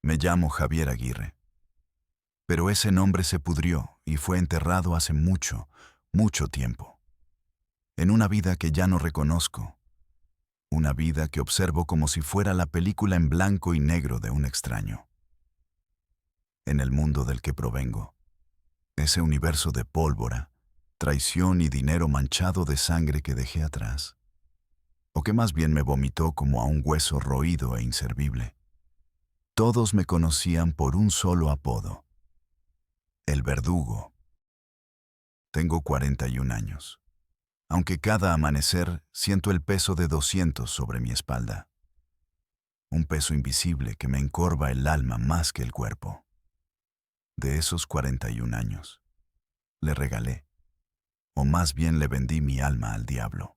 Me llamo Javier Aguirre. Pero ese nombre se pudrió y fue enterrado hace mucho, mucho tiempo. En una vida que ya no reconozco. Una vida que observo como si fuera la película en blanco y negro de un extraño. En el mundo del que provengo. Ese universo de pólvora, traición y dinero manchado de sangre que dejé atrás. O que más bien me vomitó como a un hueso roído e inservible. Todos me conocían por un solo apodo. El verdugo. Tengo 41 años. Aunque cada amanecer siento el peso de 200 sobre mi espalda. Un peso invisible que me encorva el alma más que el cuerpo. De esos 41 años, le regalé, o más bien le vendí mi alma al diablo.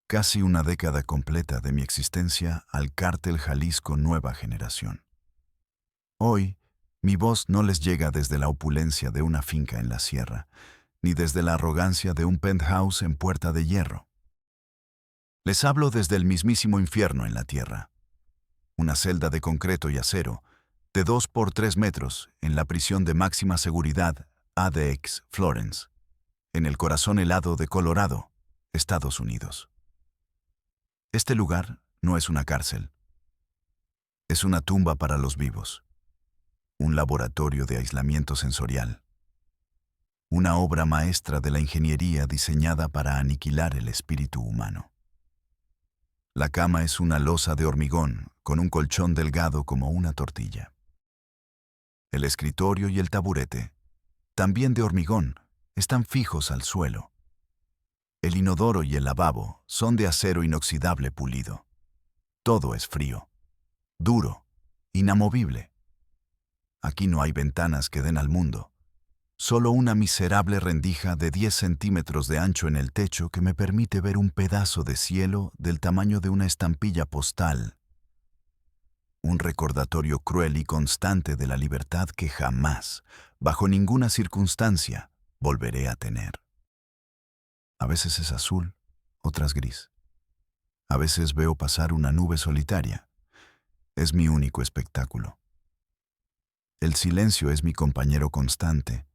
Casi una década completa de mi existencia al cártel Jalisco Nueva Generación. Hoy, mi voz no les llega desde la opulencia de una finca en la sierra, ni desde la arrogancia de un penthouse en Puerta de Hierro. Les hablo desde el mismísimo infierno en la tierra. Una celda de concreto y acero, de 2 por 3 metros, en la prisión de máxima seguridad ADX Florence, en el corazón helado de Colorado, Estados Unidos. Este lugar no es una cárcel. Es una tumba para los vivos. Un laboratorio de aislamiento sensorial. Una obra maestra de la ingeniería diseñada para aniquilar el espíritu humano. La cama es una losa de hormigón con un colchón delgado como una tortilla. El escritorio y el taburete, también de hormigón, están fijos al suelo. El inodoro y el lavabo son de acero inoxidable pulido. Todo es frío, duro, inamovible. Aquí no hay ventanas que den al mundo. Solo una miserable rendija de 10 centímetros de ancho en el techo que me permite ver un pedazo de cielo del tamaño de una estampilla postal. Un recordatorio cruel y constante de la libertad que jamás, bajo ninguna circunstancia, volveré a tener. A veces es azul, otras gris. A veces veo pasar una nube solitaria. Es mi único espectáculo. El silencio es mi compañero constante.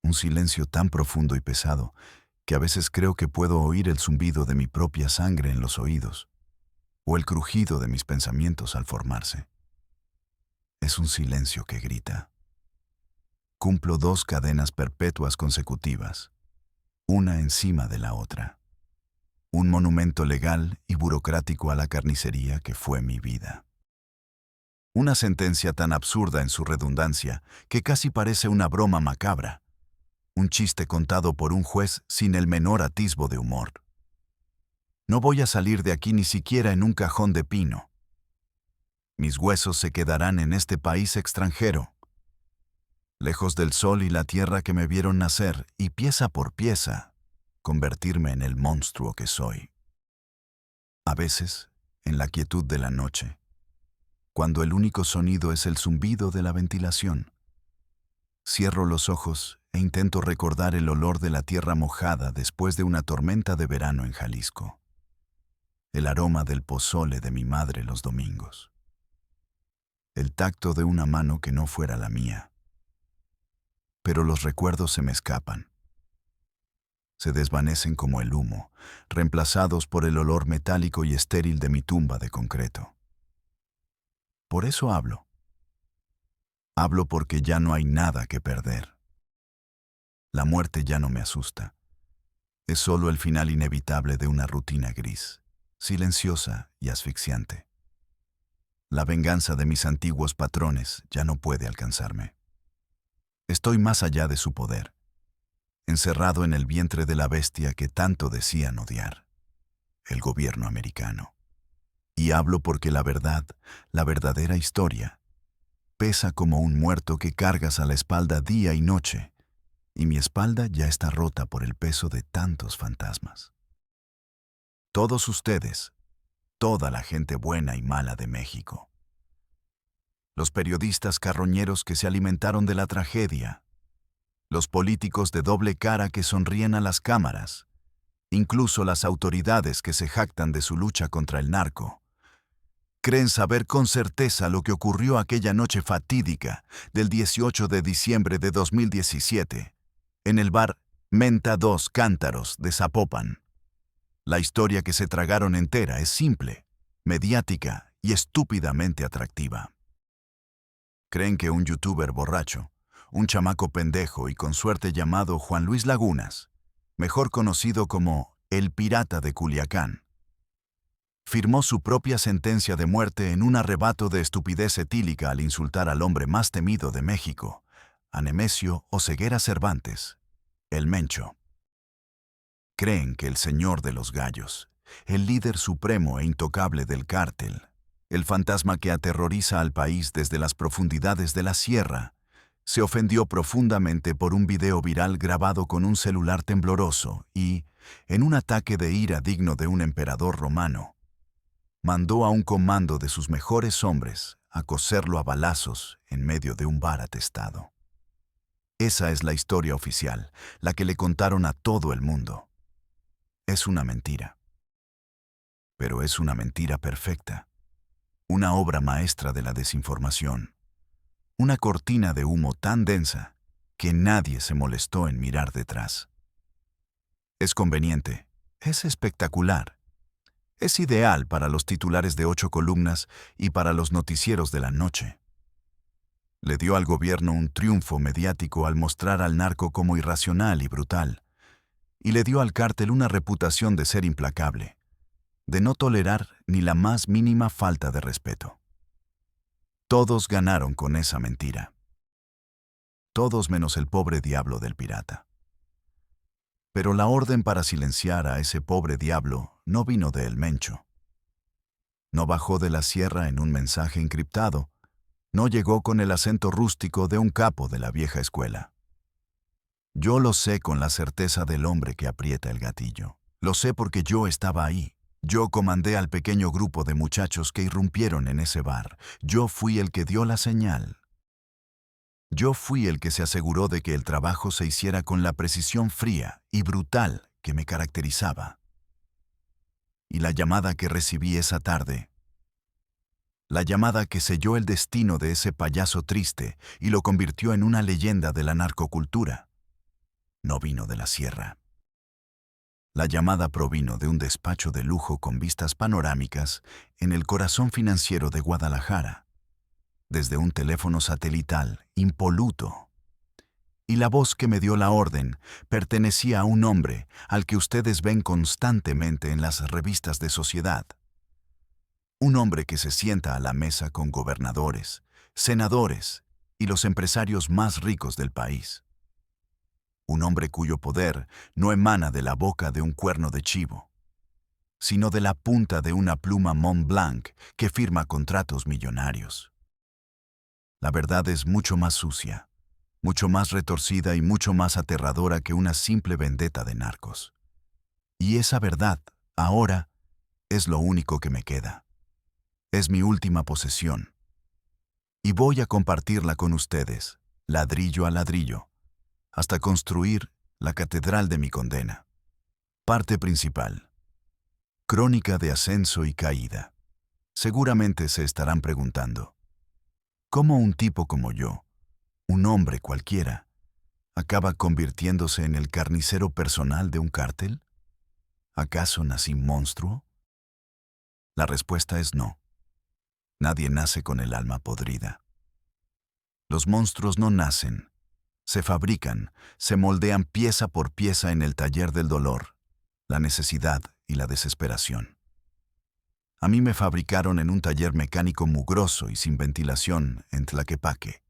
Un silencio tan profundo y pesado que a veces creo que puedo oír el zumbido de mi propia sangre en los oídos, o el crujido de mis pensamientos al formarse. Es un silencio que grita. Cumplo 2 cadenas perpetuas consecutivas, una encima de la otra. Un monumento legal y burocrático a la carnicería que fue mi vida. Una sentencia tan absurda en su redundancia que casi parece una broma macabra. Un chiste contado por un juez sin el menor atisbo de humor. No voy a salir de aquí ni siquiera en un cajón de pino. Mis huesos se quedarán en este país extranjero, lejos del sol y la tierra que me vieron nacer y pieza por pieza, convertirme en el monstruo que soy. A veces, en la quietud de la noche, cuando el único sonido es el zumbido de la ventilación, cierro los ojos e intento recordar el olor de la tierra mojada después de una tormenta de verano en Jalisco. El aroma del pozole de mi madre los domingos. El tacto de una mano que no fuera la mía. Pero los recuerdos se me escapan. Se desvanecen como el humo, reemplazados por el olor metálico y estéril de mi tumba de concreto. Por eso hablo. Hablo porque ya no hay nada que perder. La muerte ya no me asusta. Es solo el final inevitable de una rutina gris, silenciosa y asfixiante. La venganza de mis antiguos patrones ya no puede alcanzarme. Estoy más allá de su poder, encerrado en el vientre de la bestia que tanto decían odiar, el gobierno americano. Y hablo porque la verdad, la verdadera historia, pesa como un muerto que cargas a la espalda día y noche, y mi espalda ya está rota por el peso de tantos fantasmas. Todos ustedes, toda la gente buena y mala de México. Los periodistas carroñeros que se alimentaron de la tragedia, los políticos de doble cara que sonríen a las cámaras, incluso las autoridades que se jactan de su lucha contra el narco, creen saber con certeza lo que ocurrió aquella noche fatídica del 18 de diciembre de 2017, en el bar Menta Dos Cántaros de Zapopan. La historia que se tragaron entera es simple, mediática y estúpidamente atractiva. Creen que un youtuber borracho, un chamaco pendejo y con suerte llamado Juan Luis Lagunas, mejor conocido como el Pirata de Culiacán, firmó su propia sentencia de muerte en un arrebato de estupidez etílica al insultar al hombre más temido de México, a Nemesio Oseguera Cervantes, el Mencho. Creen que el señor de los gallos, el líder supremo e intocable del cártel, el fantasma que aterroriza al país desde las profundidades de la sierra, se ofendió profundamente por un video viral grabado con un celular tembloroso y, en un ataque de ira digno de un emperador romano, mandó a un comando de sus mejores hombres a coserlo a balazos en medio de un bar atestado. Esa es la historia oficial, la que le contaron a todo el mundo. Es una mentira. Pero es una mentira perfecta. Una obra maestra de la desinformación. Una cortina de humo tan densa que nadie se molestó en mirar detrás. Es conveniente, es espectacular. Es ideal para los titulares de 8 columnas y para los noticieros de la noche. Le dio al gobierno un triunfo mediático al mostrar al narco como irracional y brutal, y le dio al cártel una reputación de ser implacable, de no tolerar ni la más mínima falta de respeto. Todos ganaron con esa mentira. Todos menos el pobre diablo del pirata. Pero la orden para silenciar a ese pobre diablo no vino de El Mencho. No bajó de la sierra en un mensaje encriptado, no llegó con el acento rústico de un capo de la vieja escuela. Yo lo sé con la certeza del hombre que aprieta el gatillo. Lo sé porque yo estaba ahí. Yo comandé al pequeño grupo de muchachos que irrumpieron en ese bar. Yo fui el que dio la señal. Yo fui el que se aseguró de que el trabajo se hiciera con la precisión fría y brutal que me caracterizaba. Y la llamada que recibí esa tarde, la llamada que selló el destino de ese payaso triste y lo convirtió en una leyenda de la narcocultura, no vino de la sierra. La llamada provino de un despacho de lujo con vistas panorámicas en el corazón financiero de Guadalajara, desde un teléfono satelital impoluto. Y la voz que me dio la orden pertenecía a un hombre al que ustedes ven constantemente en las revistas de sociedad. Un hombre que se sienta a la mesa con gobernadores, senadores y los empresarios más ricos del país. Un hombre cuyo poder no emana de la boca de un cuerno de chivo, sino de la punta de una pluma Mont Blanc que firma contratos millonarios. La verdad es mucho más sucia, mucho más retorcida y mucho más aterradora que una simple vendetta de narcos. Y esa verdad, ahora, es lo único que me queda. Es mi última posesión. Y voy a compartirla con ustedes, ladrillo a ladrillo, hasta construir la catedral de mi condena. Parte principal. Crónica de ascenso y caída. Seguramente se estarán preguntando, ¿cómo un tipo como yo, un hombre cualquiera, acaba convirtiéndose en el carnicero personal de un cártel? ¿Acaso nací monstruo? La respuesta es no. Nadie nace con el alma podrida. Los monstruos no nacen, se fabrican, se moldean pieza por pieza en el taller del dolor, la necesidad y la desesperación. A mí me fabricaron en un taller mecánico mugroso y sin ventilación en Tlaquepaque.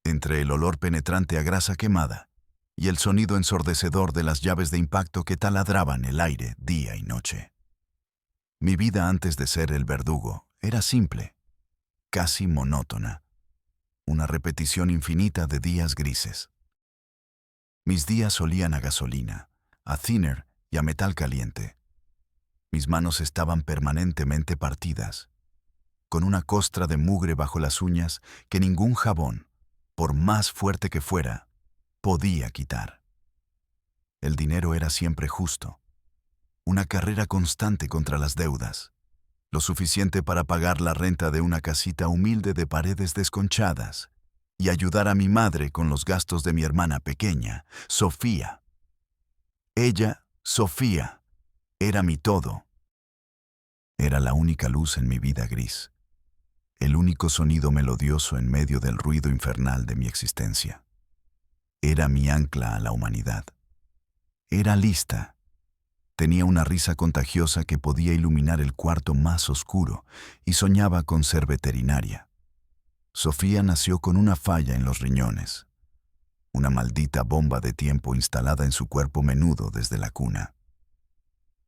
Entre el olor penetrante a grasa quemada y el sonido ensordecedor de las llaves de impacto que taladraban el aire día y noche. Mi vida antes de ser el verdugo era simple, casi monótona, una repetición infinita de días grises. Mis días olían a gasolina, a thinner y a metal caliente. Mis manos estaban permanentemente partidas, con una costra de mugre bajo las uñas que ningún jabón, por más fuerte que fuera, podía quitar. El dinero era siempre justo, una carrera constante contra las deudas, lo suficiente para pagar la renta de una casita humilde de paredes desconchadas y ayudar a mi madre con los gastos de mi hermana pequeña, Sofía. Ella, Sofía, era mi todo. Era la única luz en mi vida gris, el único sonido melodioso en medio del ruido infernal de mi existencia. Era mi ancla a la humanidad. Era lista. Tenía una risa contagiosa que podía iluminar el cuarto más oscuro y soñaba con ser veterinaria. Sofía nació con una falla en los riñones, una maldita bomba de tiempo instalada en su cuerpo menudo desde la cuna.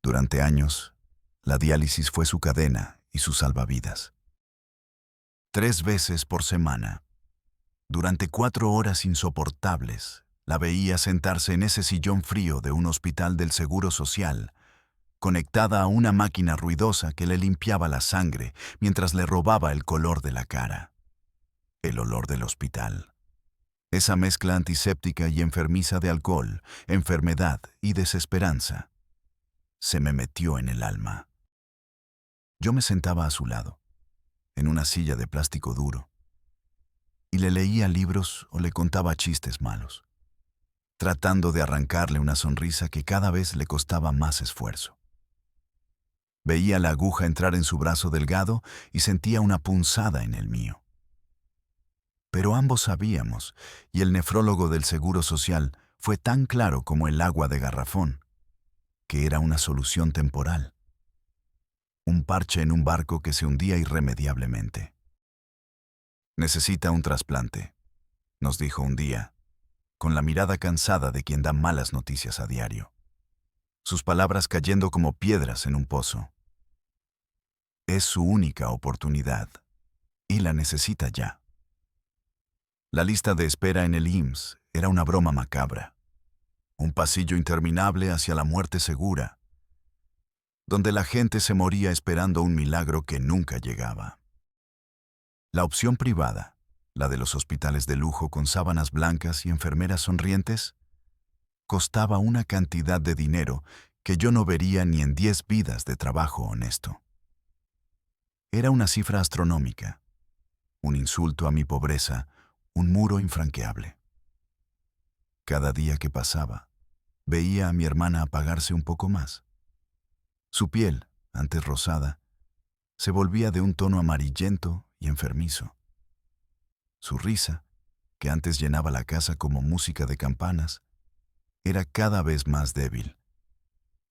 Durante años, la diálisis fue su cadena y su salvavidas. 3 veces por semana, durante 4 horas insoportables, la veía sentarse en ese sillón frío de un hospital del Seguro Social, conectada a una máquina ruidosa que le limpiaba la sangre mientras le robaba el color de la cara. El olor del hospital. Esa mezcla antiséptica y enfermiza de alcohol, enfermedad y desesperanza. Se me metió en el alma. Yo me sentaba a su lado, en una silla de plástico duro, y le leía libros o le contaba chistes malos, tratando de arrancarle una sonrisa que cada vez le costaba más esfuerzo. Veía la aguja entrar en su brazo delgado y sentía una punzada en el mío. Pero ambos sabíamos, y el nefrólogo del Seguro Social fue tan claro como el agua de garrafón, que era una solución temporal. Un parche en un barco que se hundía irremediablemente. Necesita un trasplante, nos dijo un día, con la mirada cansada de quien da malas noticias a diario. Sus palabras cayendo como piedras en un pozo. Es su única oportunidad, y la necesita ya. La lista de espera en el IMSS era una broma macabra. Un pasillo interminable hacia la muerte segura, donde la gente se moría esperando un milagro que nunca llegaba. La opción privada, la de los hospitales de lujo con sábanas blancas y enfermeras sonrientes, costaba una cantidad de dinero que yo no vería ni en 10 vidas de trabajo honesto. Era una cifra astronómica, un insulto a mi pobreza, un muro infranqueable. Cada día que pasaba, veía a mi hermana apagarse un poco más. Su piel, antes rosada, se volvía de un tono amarillento y enfermizo. Su risa, que antes llenaba la casa como música de campanas, era cada vez más débil,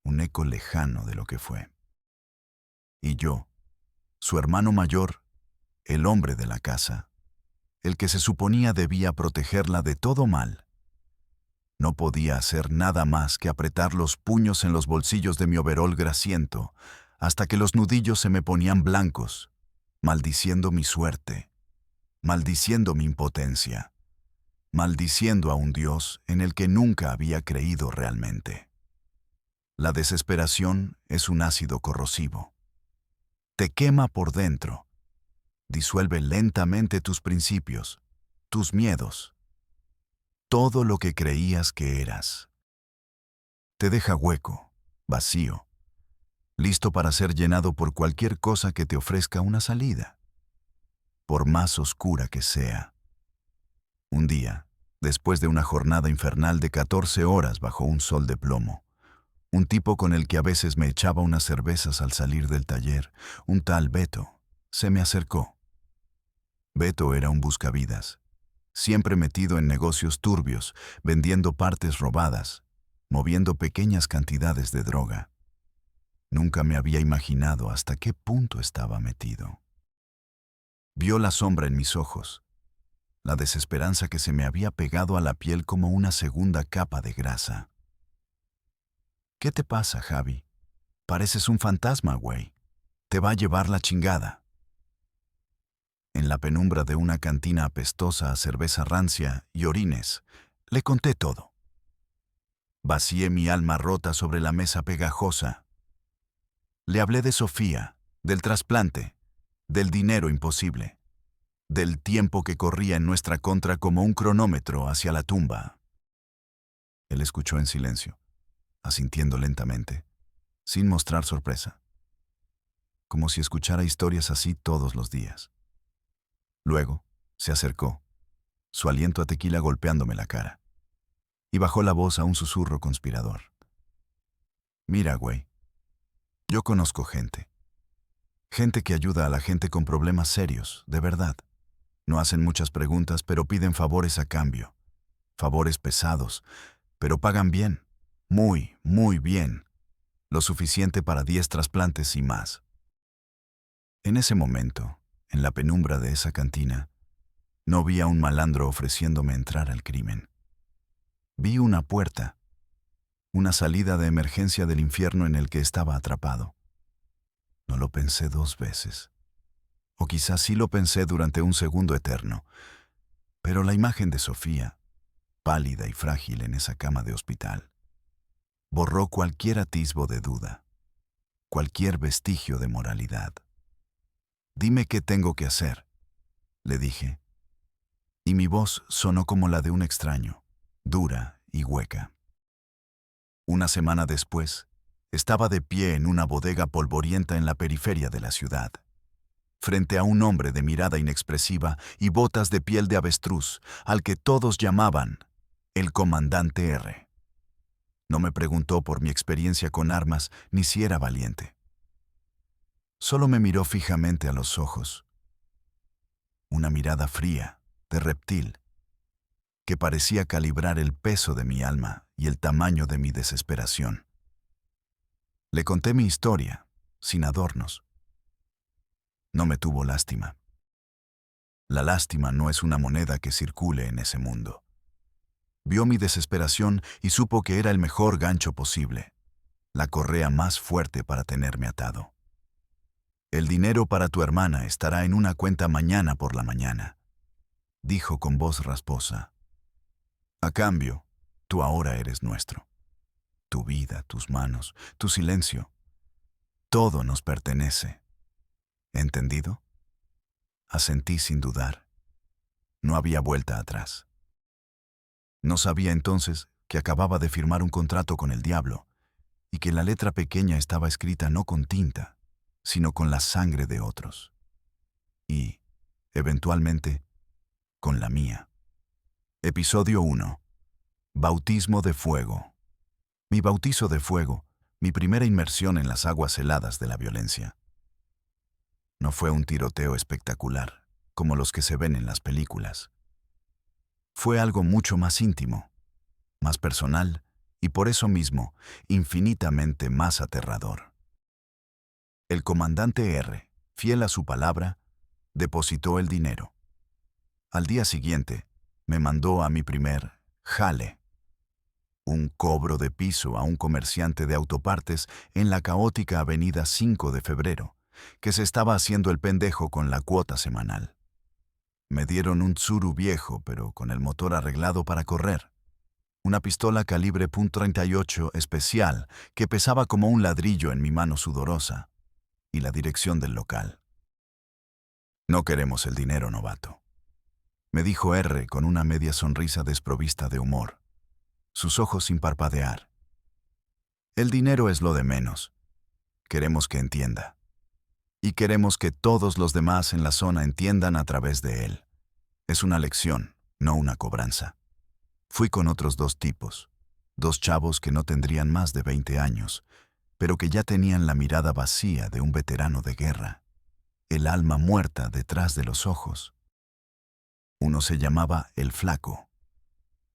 un eco lejano de lo que fue. Y yo, su hermano mayor, el hombre de la casa, el que se suponía debía protegerla de todo mal, no podía hacer nada más que apretar los puños en los bolsillos de mi overol grasiento hasta que los nudillos se me ponían blancos, maldiciendo mi suerte, maldiciendo mi impotencia, maldiciendo a un Dios en el que nunca había creído realmente. La desesperación es un ácido corrosivo. Te quema por dentro, disuelve lentamente tus principios, tus miedos, todo lo que creías que eras. Te deja hueco, vacío, listo para ser llenado por cualquier cosa que te ofrezca una salida, por más oscura que sea. Un día, después de una jornada infernal de 14 horas bajo un sol de plomo, un tipo con el que a veces me echaba unas cervezas al salir del taller, un tal Beto, se me acercó. Beto era un buscavidas, siempre metido en negocios turbios, vendiendo partes robadas, moviendo pequeñas cantidades de droga. Nunca me había imaginado hasta qué punto estaba metido. Vio la sombra en mis ojos, la desesperanza que se me había pegado a la piel como una segunda capa de grasa. ¿Qué te pasa, Javi? Pareces un fantasma, güey. Te va a llevar la chingada. En la penumbra de una cantina apestosa a cerveza rancia y orines, le conté todo. Vacié mi alma rota sobre la mesa pegajosa. Le hablé de Sofía, del trasplante, del dinero imposible, del tiempo que corría en nuestra contra como un cronómetro hacia la tumba. Él escuchó en silencio, asintiendo lentamente, sin mostrar sorpresa. como si escuchara historias así todos los días. Luego, se acercó, su aliento a tequila golpeándome la cara, y bajó la voz a un susurro conspirador. Mira, güey, yo conozco gente. Gente que ayuda a la gente con problemas serios, de verdad. No hacen muchas preguntas, pero piden favores a cambio. Favores pesados, pero pagan bien. Muy, muy bien. Lo suficiente para 10 trasplantes y más. En ese momento, en la penumbra de esa cantina, no vi a un malandro ofreciéndome entrar al crimen. Vi una puerta, una salida de emergencia del infierno en el que estaba atrapado. No lo pensé 2 veces. O quizás sí lo pensé durante un segundo eterno, pero la imagen de Sofía, pálida y frágil en esa cama de hospital, borró cualquier atisbo de duda, cualquier vestigio de moralidad. Dime qué tengo que hacer, le dije, y mi voz sonó como la de un extraño, dura y hueca. Una semana después, estaba de pie en una bodega polvorienta en la periferia de la ciudad, frente a un hombre de mirada inexpresiva y botas de piel de avestruz, al que todos llamaban el Comandante R. No me preguntó por mi experiencia con armas ni si era valiente. Solo me miró fijamente a los ojos. Una mirada fría, de reptil, que parecía calibrar el peso de mi alma y el tamaño de mi desesperación. Le conté mi historia, sin adornos. No me tuvo lástima. La lástima no es una moneda que circule en ese mundo. Vio mi desesperación y supo que era el mejor gancho posible, la correa más fuerte para tenerme atado. El dinero para tu hermana estará en una cuenta mañana por la mañana, dijo con voz rasposa. A cambio, tú ahora eres nuestro. Tu vida, tus manos, tu silencio, todo nos pertenece. ¿Entendido? Asentí sin dudar. No había vuelta atrás. No sabía entonces que acababa de firmar un contrato con el diablo y que la letra pequeña estaba escrita no con tinta, sino con la sangre de otros. Y, eventualmente, con la mía. Episodio 1. Bautismo de fuego. Mi bautizo de fuego, mi primera inmersión en las aguas heladas de la violencia. No fue un tiroteo espectacular, como los que se ven en las películas. Fue algo mucho más íntimo, más personal y por eso mismo infinitamente más aterrador. El comandante R, fiel a su palabra, depositó el dinero. Al día siguiente, me mandó a mi primer jale, un cobro de piso a un comerciante de autopartes en la caótica avenida 5 de Febrero, que se estaba haciendo el pendejo con la cuota semanal. Me dieron un Tsuru viejo, pero con el motor arreglado para correr. Una pistola calibre .38 especial que pesaba como un ladrillo en mi mano sudorosa. Y la dirección del local. No queremos el dinero, novato, me dijo R con una media sonrisa desprovista de humor, sus ojos sin parpadear. El dinero es lo de menos. Queremos que entienda. Y queremos que todos los demás en la zona entiendan a través de él. Es una lección, no una cobranza. Fui con otros 2 tipos, 2 chavos que no tendrían más de 20 años, pero que ya tenían la mirada vacía de un veterano de guerra, el alma muerta detrás de los ojos. Uno se llamaba El Flaco,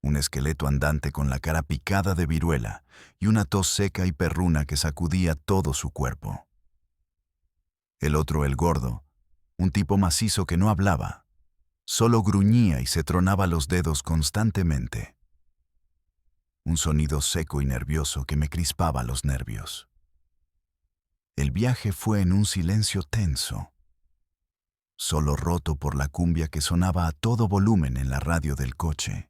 un esqueleto andante con la cara picada de viruela y una tos seca y perruna que sacudía todo su cuerpo. El otro El Gordo, un tipo macizo que no hablaba, solo gruñía y se tronaba los dedos constantemente. Un sonido seco y nervioso que me crispaba los nervios. El viaje fue en un silencio tenso, solo roto por la cumbia que sonaba a todo volumen en la radio del coche.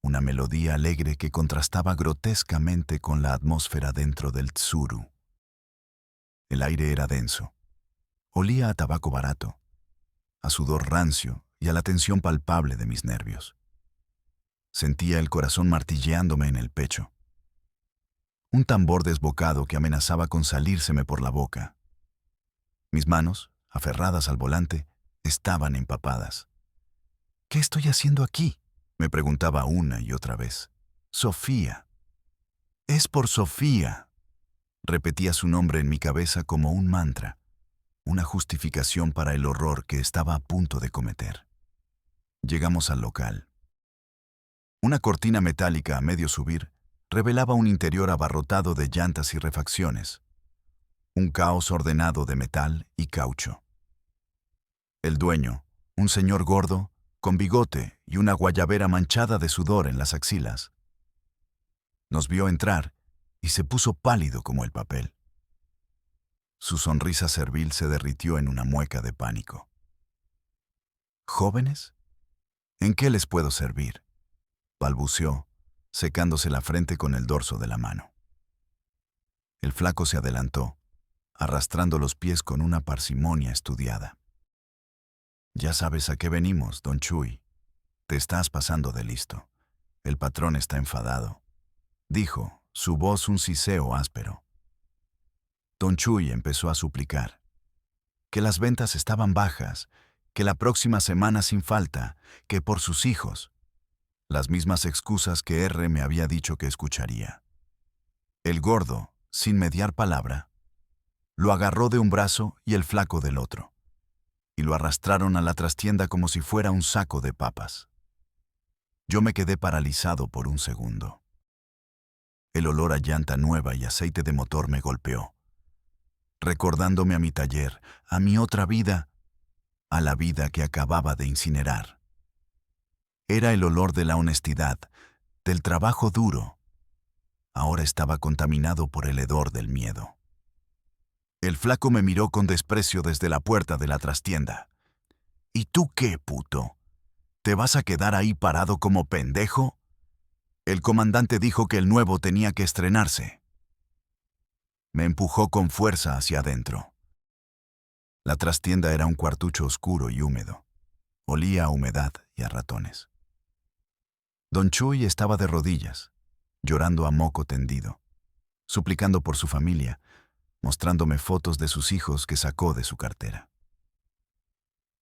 Una melodía alegre que contrastaba grotescamente con la atmósfera dentro del Tsuru. El aire era denso. Olía a tabaco barato, a sudor rancio y a la tensión palpable de mis nervios. Sentía el corazón martilleándome en el pecho. Un tambor desbocado que amenazaba con salírseme por la boca. Mis manos, aferradas al volante, estaban empapadas. ¿Qué estoy haciendo aquí?, me preguntaba una y otra vez. Sofía. Es por Sofía. Repetía su nombre en mi cabeza como un mantra, una justificación para el horror que estaba a punto de cometer. Llegamos al local. Una cortina metálica a medio subir revelaba un interior abarrotado de llantas y refacciones, un caos ordenado de metal y caucho. El dueño, un señor gordo, con bigote y una guayabera manchada de sudor en las axilas, nos vio entrar y se puso pálido como el papel. Su sonrisa servil se derritió en una mueca de pánico. ¿Jóvenes? ¿En qué les puedo servir?, balbuceó, secándose la frente con el dorso de la mano. El flaco se adelantó, arrastrando los pies con una parsimonia estudiada. Ya sabes a qué venimos, don Chuy. Te estás pasando de listo. El patrón está enfadado, dijo, su voz un siseo áspero. Don Chuy empezó a suplicar. Que las ventas estaban bajas, que la próxima semana sin falta, que por sus hijos. Las mismas excusas que R me había dicho que escucharía. El gordo, sin mediar palabra, lo agarró de un brazo y el flaco del otro, y lo arrastraron a la trastienda como si fuera un saco de papas. Yo me quedé paralizado por un segundo. El olor a llanta nueva y aceite de motor me golpeó, recordándome a mi taller, a mi otra vida, a la vida que acababa de incinerar. Era el olor de la honestidad, del trabajo duro. Ahora estaba contaminado por el hedor del miedo. El flaco me miró con desprecio desde la puerta de la trastienda. ¿Y tú qué, puto? ¿Te vas a quedar ahí parado como pendejo? El comandante dijo que el nuevo tenía que estrenarse. Me empujó con fuerza hacia adentro. La trastienda era un cuartucho oscuro y húmedo. Olía a humedad y a ratones. Don Chuy estaba de rodillas, llorando a moco tendido, suplicando por su familia, mostrándome fotos de sus hijos que sacó de su cartera.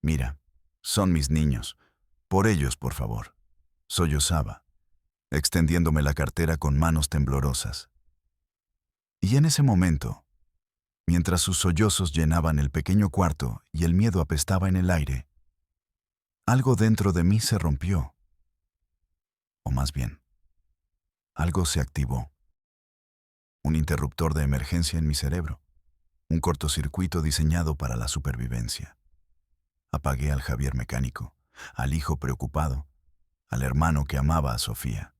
Mira, son mis niños. Por ellos, por favor, sollozaba, extendiéndome la cartera con manos temblorosas. Y en ese momento, mientras sus sollozos llenaban el pequeño cuarto y el miedo apestaba en el aire, algo dentro de mí se rompió. O más bien, algo se activó. Un interruptor de emergencia en mi cerebro, un cortocircuito diseñado para la supervivencia. Apagué al Javier mecánico, al hijo preocupado, al hermano que amaba a Sofía,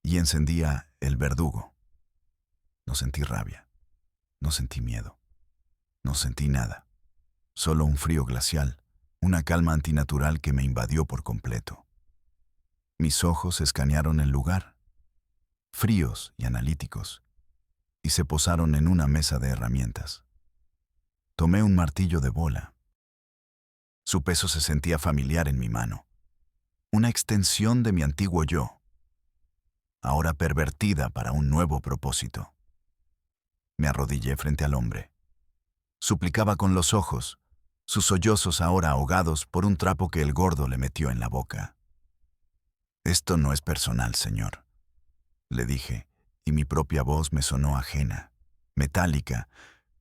y encendía el verdugo. No sentí rabia, no sentí miedo, no sentí nada, solo un frío glacial, una calma antinatural que me invadió por completo. Mis ojos escanearon el lugar, fríos y analíticos, y se posaron en una mesa de herramientas. Tomé un martillo de bola. Su peso se sentía familiar en mi mano, una extensión de mi antiguo yo, ahora pervertida para un nuevo propósito. Me arrodillé frente al hombre. Suplicaba con los ojos, sus sollozos ahora ahogados por un trapo que el gordo le metió en la boca. Esto no es personal, señor, le dije, y mi propia voz me sonó ajena, metálica,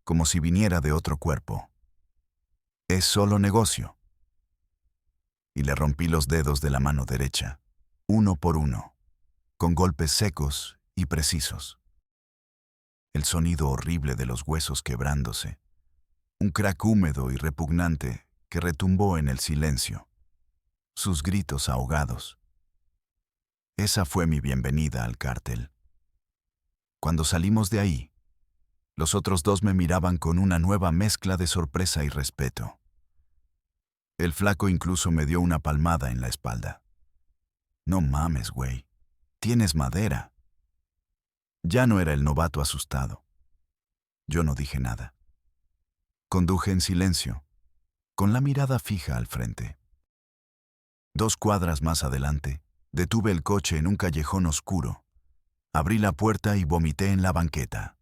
como si viniera de otro cuerpo. Es solo negocio. Y le rompí los dedos de la mano derecha, uno por uno, con golpes secos y precisos. El sonido horrible de los huesos quebrándose, un crack húmedo y repugnante que retumbó en el silencio, sus gritos ahogados. Esa fue mi bienvenida al cártel. Cuando salimos de ahí, los otros dos me miraban con una nueva mezcla de sorpresa y respeto. El flaco incluso me dio una palmada en la espalda. No mames, güey. Tienes madera. Ya no era el novato asustado. Yo no dije nada. Conduje en silencio, con la mirada fija al frente. 2 cuadras más adelante, detuve el coche en un callejón oscuro. Abrí la puerta y vomité en la banqueta.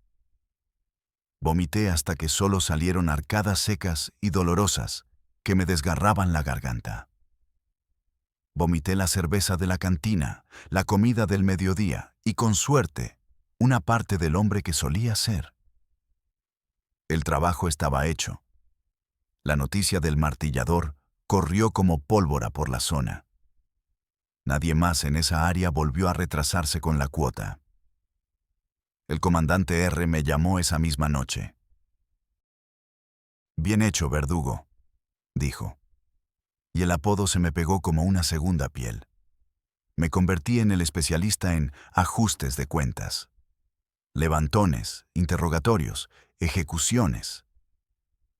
Vomité hasta que solo salieron arcadas secas y dolorosas que me desgarraban la garganta. Vomité la cerveza de la cantina, la comida del mediodía y, con suerte, una parte del hombre que solía ser. El trabajo estaba hecho. La noticia del martillador corrió como pólvora por la zona. Nadie más en esa área volvió a retrasarse con la cuota. El comandante R me llamó esa misma noche. «Bien hecho, verdugo», dijo. Y el apodo se me pegó como una segunda piel. Me convertí en el especialista en ajustes de cuentas. Levantones, interrogatorios, ejecuciones.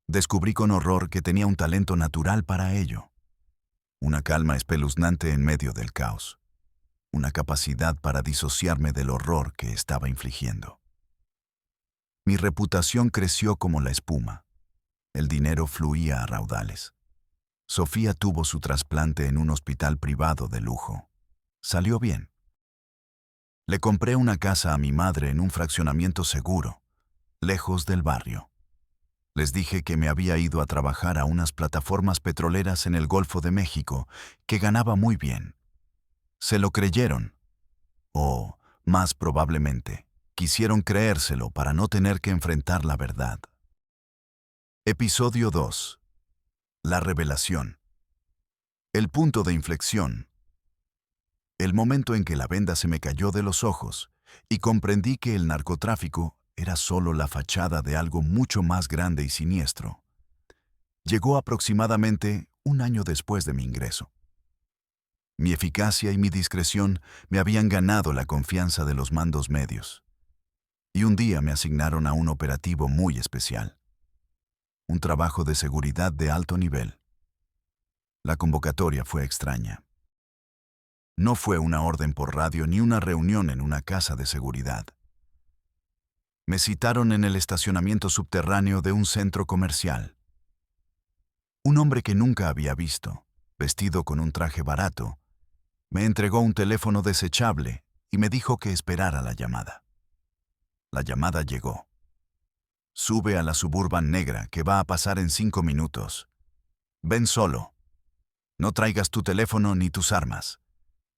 Descubrí con horror que tenía un talento natural para ello. Una calma espeluznante en medio del caos. Una capacidad para disociarme del horror que estaba infligiendo. Mi reputación creció como la espuma. El dinero fluía a raudales. Sofía tuvo su trasplante en un hospital privado de lujo. Salió bien. Le compré una casa a mi madre en un fraccionamiento seguro, lejos del barrio. Les dije que me había ido a trabajar a unas plataformas petroleras en el Golfo de México, que ganaba muy bien. Se lo creyeron. O, más probablemente, quisieron creérselo para no tener que enfrentar la verdad. Episodio 2. La revelación. El punto de inflexión. El momento en que la venda se me cayó de los ojos y comprendí que el narcotráfico era solo la fachada de algo mucho más grande y siniestro. Llegó aproximadamente un año después de mi ingreso. Mi eficacia y mi discreción me habían ganado la confianza de los mandos medios. Y un día me asignaron a un operativo muy especial. Un trabajo de seguridad de alto nivel. La convocatoria fue extraña. No fue una orden por radio ni una reunión en una casa de seguridad. Me citaron en el estacionamiento subterráneo de un centro comercial. Un hombre que nunca había visto, vestido con un traje barato, me entregó un teléfono desechable y me dijo que esperara la llamada. La llamada llegó. Sube a la Suburban negra que va a pasar en 5 minutos. Ven solo. No traigas tu teléfono ni tus armas.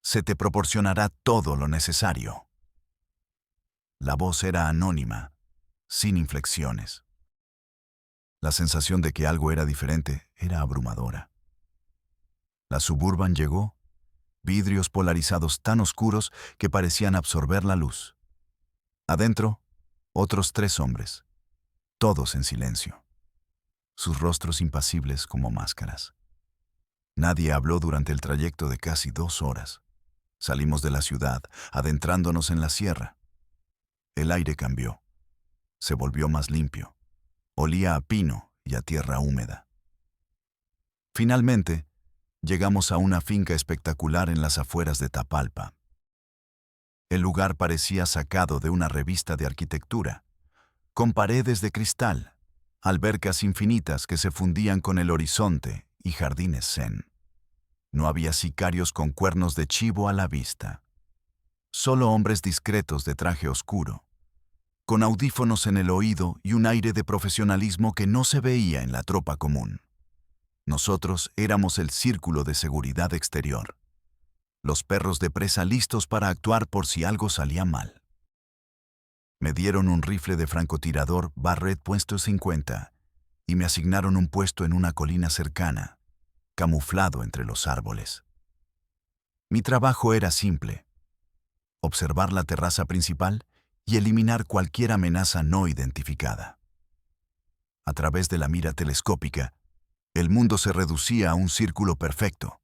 Se te proporcionará todo lo necesario. La voz era anónima, sin inflexiones. La sensación de que algo era diferente era abrumadora. La Suburban llegó, vidrios polarizados tan oscuros que parecían absorber la luz. Adentro, otros 3 hombres, todos en silencio, sus rostros impasibles como máscaras. Nadie habló durante el trayecto de casi 2 horas. Salimos de la ciudad, adentrándonos en la sierra. El aire cambió. Se volvió más limpio. Olía a pino y a tierra húmeda. Finalmente, llegamos a una finca espectacular en las afueras de Tapalpa. El lugar parecía sacado de una revista de arquitectura, con paredes de cristal, albercas infinitas que se fundían con el horizonte y jardines zen. No había sicarios con cuernos de chivo a la vista. Solo hombres discretos de traje oscuro, con audífonos en el oído y un aire de profesionalismo que no se veía en la tropa común. Nosotros éramos el círculo de seguridad exterior. Los perros de presa listos para actuar por si algo salía mal. Me dieron un rifle de francotirador Barrett .50 y me asignaron un puesto en una colina cercana, camuflado entre los árboles. Mi trabajo era simple: observar la terraza principal y eliminar cualquier amenaza no identificada. A través de la mira telescópica, el mundo se reducía a un círculo perfecto.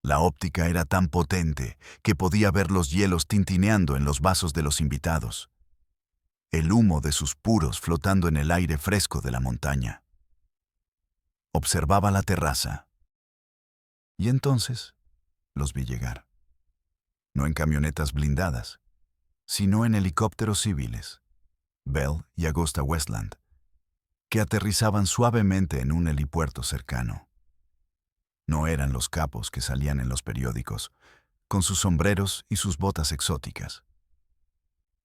La óptica era tan potente que podía ver los hielos tintineando en los vasos de los invitados, el humo de sus puros flotando en el aire fresco de la montaña. Observaba la terraza. Y entonces los vi llegar. No en camionetas blindadas, sino en helicópteros civiles, Bell y Augusta Westland, que aterrizaban suavemente en un helipuerto cercano. No eran los capos que salían en los periódicos, con sus sombreros y sus botas exóticas.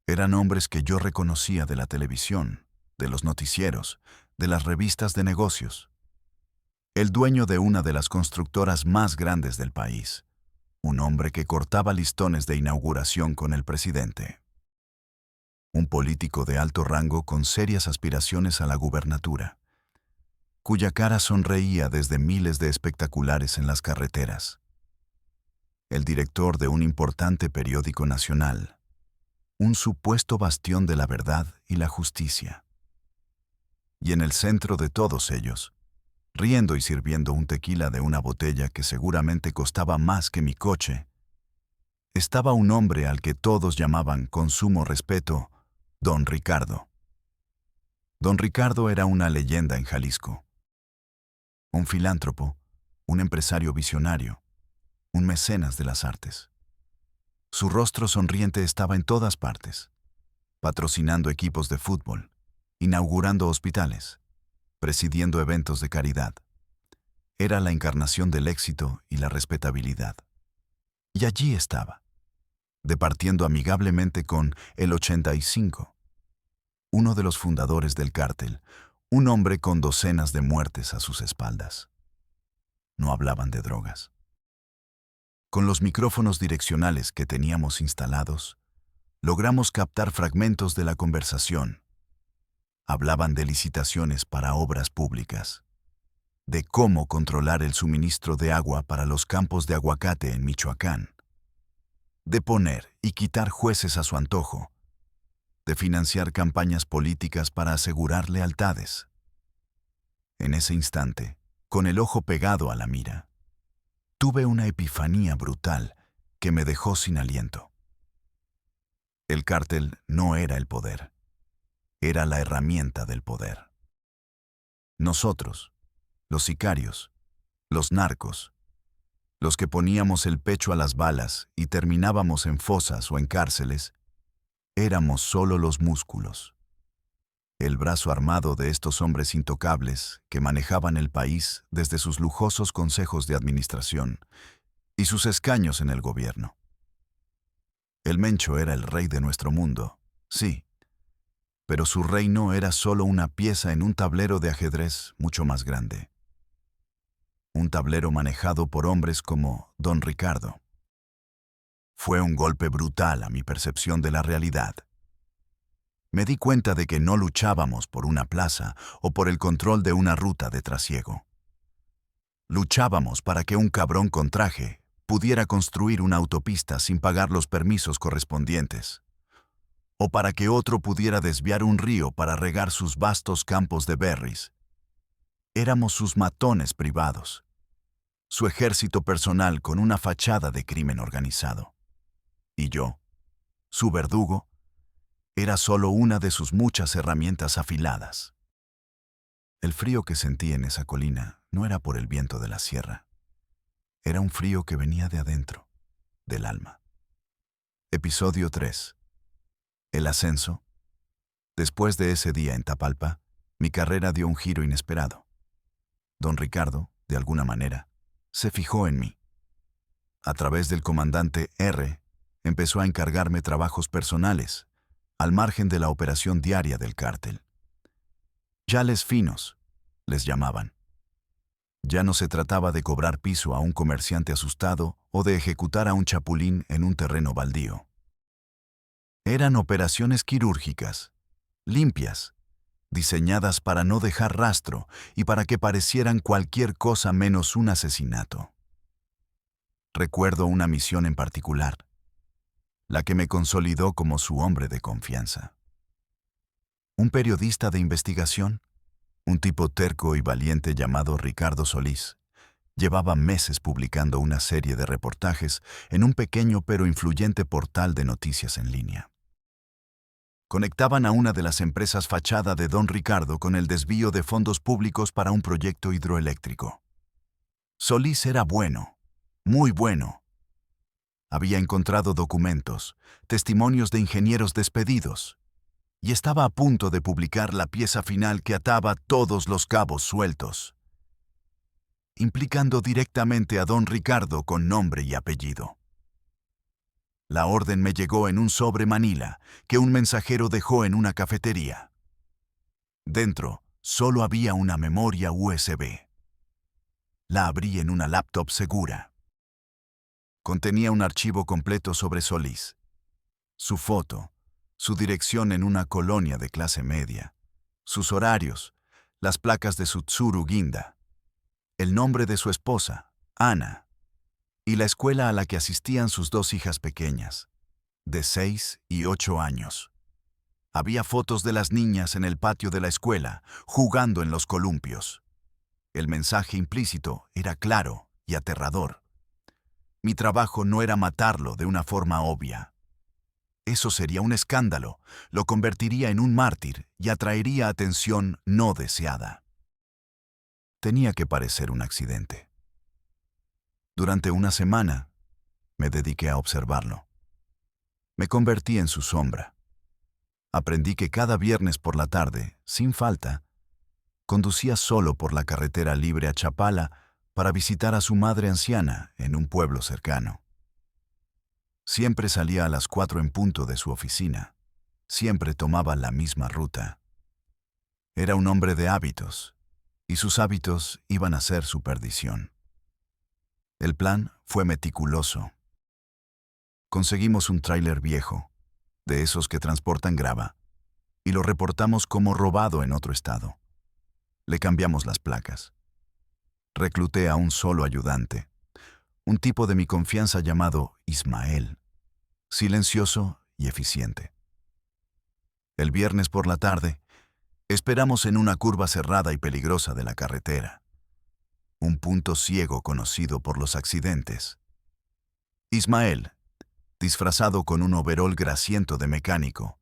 Eran hombres que yo reconocía de la televisión, de los noticieros, de las revistas de negocios. El dueño de una de las constructoras más grandes del país, un hombre que cortaba listones de inauguración con el presidente. Un político de alto rango con serias aspiraciones a la gubernatura, cuya cara sonreía desde miles de espectaculares en las carreteras. El director de un importante periódico nacional, un supuesto bastión de la verdad y la justicia. Y en el centro de todos ellos, riendo y sirviendo un tequila de una botella que seguramente costaba más que mi coche, estaba un hombre al que todos llamaban con sumo respeto Don Ricardo. Don Ricardo era una leyenda en Jalisco. Un filántropo, un empresario visionario, un mecenas de las artes. Su rostro sonriente estaba en todas partes, patrocinando equipos de fútbol, inaugurando hospitales, presidiendo eventos de caridad. Era la encarnación del éxito y la respetabilidad. Y allí estaba, departiendo amigablemente con el 85, uno de los fundadores del cártel, un hombre con docenas de muertes a sus espaldas. No hablaban de drogas. Con los micrófonos direccionales que teníamos instalados, logramos captar fragmentos de la conversación. Hablaban de licitaciones para obras públicas, de cómo controlar el suministro de agua para los campos de aguacate en Michoacán, de poner y quitar jueces a su antojo, de financiar campañas políticas para asegurar lealtades. En ese instante, con el ojo pegado a la mira, tuve una epifanía brutal que me dejó sin aliento. El cártel no era el poder, era la herramienta del poder. Nosotros, los sicarios, los narcos, los que poníamos el pecho a las balas y terminábamos en fosas o en cárceles, éramos solo los músculos. El brazo armado de estos hombres intocables que manejaban el país desde sus lujosos consejos de administración y sus escaños en el gobierno. El Mencho era el rey de nuestro mundo, sí, pero su reino era solo una pieza en un tablero de ajedrez mucho más grande. Un tablero manejado por hombres como Don Ricardo. Fue un golpe brutal a mi percepción de la realidad. Me di cuenta de que no luchábamos por una plaza o por el control de una ruta de trasiego. Luchábamos para que un cabrón con traje pudiera construir una autopista sin pagar los permisos correspondientes, o para que otro pudiera desviar un río para regar sus vastos campos de berries. Éramos sus matones privados, su ejército personal con una fachada de crimen organizado. Y yo, su verdugo, era solo una de sus muchas herramientas afiladas. El frío que sentí en esa colina no era por el viento de la sierra. Era un frío que venía de adentro, del alma. Episodio 3. El ascenso. Después de ese día en Tapalpa, mi carrera dio un giro inesperado. Don Ricardo, de alguna manera, se fijó en mí. A través del comandante R, empezó a encargarme trabajos personales, al margen de la operación diaria del cártel. Yales finos, les llamaban. Ya no se trataba de cobrar piso a un comerciante asustado o de ejecutar a un chapulín en un terreno baldío. Eran operaciones quirúrgicas, limpias, diseñadas para no dejar rastro y para que parecieran cualquier cosa menos un asesinato. Recuerdo una misión en particular, la que me consolidó como su hombre de confianza. Un periodista de investigación, un tipo terco y valiente llamado Ricardo Solís, llevaba meses publicando una serie de reportajes en un pequeño pero influyente portal de noticias en línea. Conectaban a una de las empresas fachada de Don Ricardo con el desvío de fondos públicos para un proyecto hidroeléctrico. Solís era bueno, muy bueno. Había encontrado documentos, testimonios de ingenieros despedidos, y estaba a punto de publicar la pieza final que ataba todos los cabos sueltos, implicando directamente a Don Ricardo con nombre y apellido. La orden me llegó en un sobre Manila que un mensajero dejó en una cafetería. Dentro solo había una memoria USB. La abrí en una laptop segura. Contenía un archivo completo sobre Solís. Su foto, su dirección en una colonia de clase media, sus horarios, las placas de su Tsuru Ginda, el nombre de su esposa, Ana, y la escuela a la que asistían sus dos hijas pequeñas, de 6 y 8 años. Había fotos de las niñas en el patio de la escuela, jugando en los columpios. El mensaje implícito era claro y aterrador. Mi trabajo no era matarlo de una forma obvia. Eso sería un escándalo, lo convertiría en un mártir y atraería atención no deseada. Tenía que parecer un accidente. Durante una semana, me dediqué a observarlo. Me convertí en su sombra. Aprendí que cada viernes por la tarde, sin falta, conducía solo por la carretera libre a Chapala para visitar a su madre anciana en un pueblo cercano. Siempre salía a las 4 en punto de su oficina. Siempre tomaba la misma ruta. Era un hombre de hábitos, y sus hábitos iban a ser su perdición. El plan fue meticuloso. Conseguimos un tráiler viejo, de esos que transportan grava, y lo reportamos como robado en otro estado. Le cambiamos las placas. Recluté a un solo ayudante, un tipo de mi confianza llamado Ismael, silencioso y eficiente. El viernes por la tarde, esperamos en una curva cerrada y peligrosa de la carretera, un punto ciego conocido por los accidentes. Ismael, disfrazado con un overol grasiento de mecánico,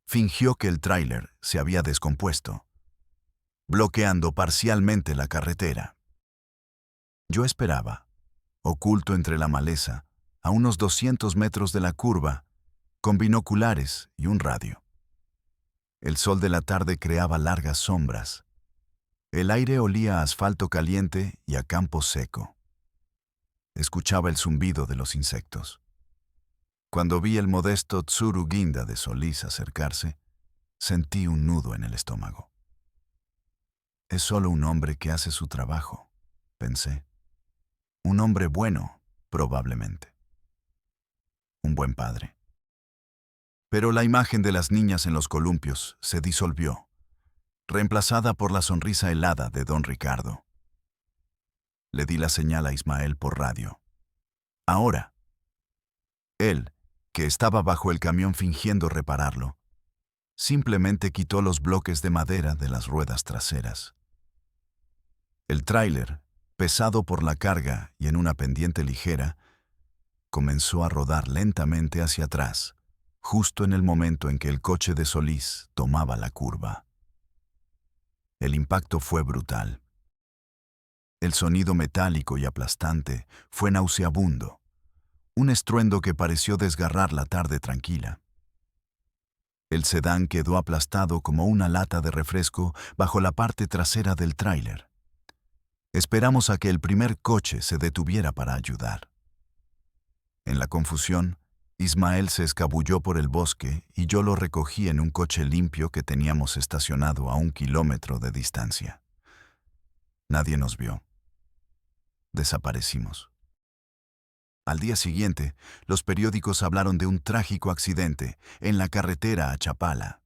fingió que el tráiler se había descompuesto, bloqueando parcialmente la carretera. Yo esperaba, oculto entre la maleza, a unos 200 metros de la curva, con binoculares y un radio. El sol de la tarde creaba largas sombras. El aire olía a asfalto caliente y a campo seco. Escuchaba el zumbido de los insectos. Cuando vi el modesto Tsuru Ginda de Solís acercarse, sentí un nudo en el estómago. Es solo un hombre que hace su trabajo, pensé. Un hombre bueno, probablemente. Un buen padre. Pero la imagen de las niñas en los columpios se disolvió, reemplazada por la sonrisa helada de don Ricardo. Le di la señal a Ismael por radio. Ahora. Él, que estaba bajo el camión fingiendo repararlo, simplemente quitó los bloques de madera de las ruedas traseras. El tráiler, pesado por la carga y en una pendiente ligera, comenzó a rodar lentamente hacia atrás, justo en el momento en que el coche de Solís tomaba la curva. El impacto fue brutal. El sonido metálico y aplastante fue nauseabundo, un estruendo que pareció desgarrar la tarde tranquila. El sedán quedó aplastado como una lata de refresco bajo la parte trasera del tráiler. Esperamos a que el primer coche se detuviera para ayudar. En la confusión, Ismael se escabulló por el bosque y yo lo recogí en un coche limpio que teníamos estacionado a 1 kilómetro de distancia. Nadie nos vio. Desaparecimos. Al día siguiente, los periódicos hablaron de un trágico accidente en la carretera a Chapala.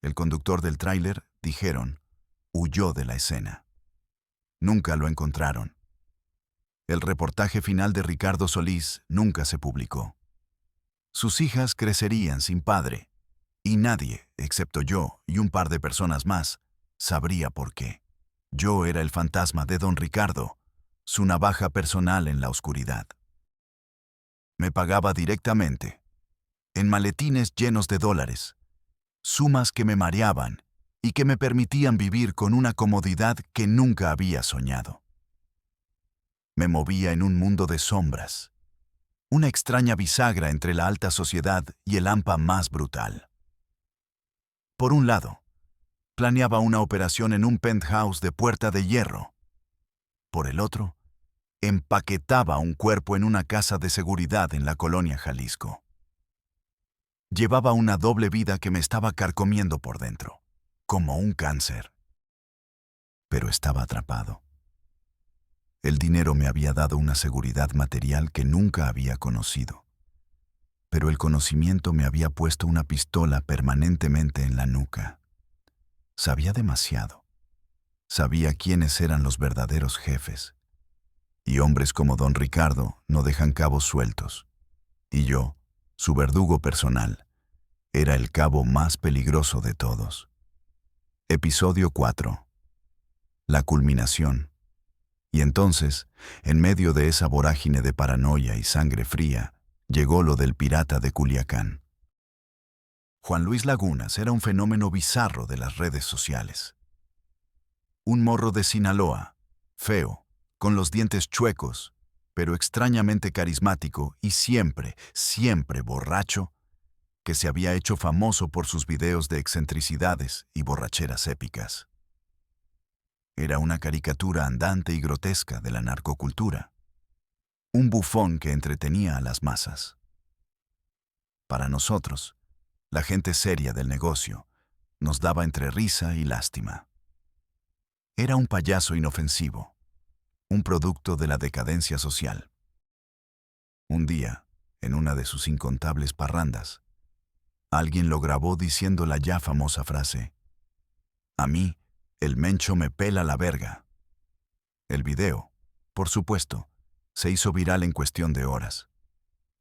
El conductor del tráiler, dijeron, huyó de la escena. Nunca lo encontraron. El reportaje final de Ricardo Solís nunca se publicó. Sus hijas crecerían sin padre, y nadie, excepto yo y un par de personas más, sabría por qué. Yo era el fantasma de don Ricardo, su navaja personal en la oscuridad. Me pagaba directamente, en maletines llenos de dólares, sumas que me mareaban y que me permitían vivir con una comodidad que nunca había soñado. Me movía en un mundo de sombras, una extraña bisagra entre la alta sociedad y el hampa más brutal. Por un lado, planeaba una operación en un penthouse de Puerta de Hierro. Por el otro, empaquetaba un cuerpo en una casa de seguridad en la colonia Jalisco. Llevaba una doble vida que me estaba carcomiendo por dentro, como un cáncer. Pero estaba atrapado. El dinero me había dado una seguridad material que nunca había conocido. Pero el conocimiento me había puesto una pistola permanentemente en la nuca. Sabía demasiado. Sabía quiénes eran los verdaderos jefes. Y hombres como don Ricardo no dejan cabos sueltos. Y yo, su verdugo personal, era el cabo más peligroso de todos. Episodio 4. La culminación. Y entonces, en medio de esa vorágine de paranoia y sangre fría, llegó lo del pirata de Culiacán. Juan Luis Lagunas era un fenómeno bizarro de las redes sociales. Un morro de Sinaloa, feo, con los dientes chuecos, pero extrañamente carismático y siempre, siempre borracho, que se había hecho famoso por sus videos de excentricidades y borracheras épicas. Era una caricatura andante y grotesca de la narcocultura. Un bufón que entretenía a las masas. Para nosotros, la gente seria del negocio, nos daba entre risa y lástima. Era un payaso inofensivo, un producto de la decadencia social. Un día, en una de sus incontables parrandas, alguien lo grabó diciendo la ya famosa frase: "A mí, el mencho me pela la verga". El video, por supuesto, se hizo viral en cuestión de horas.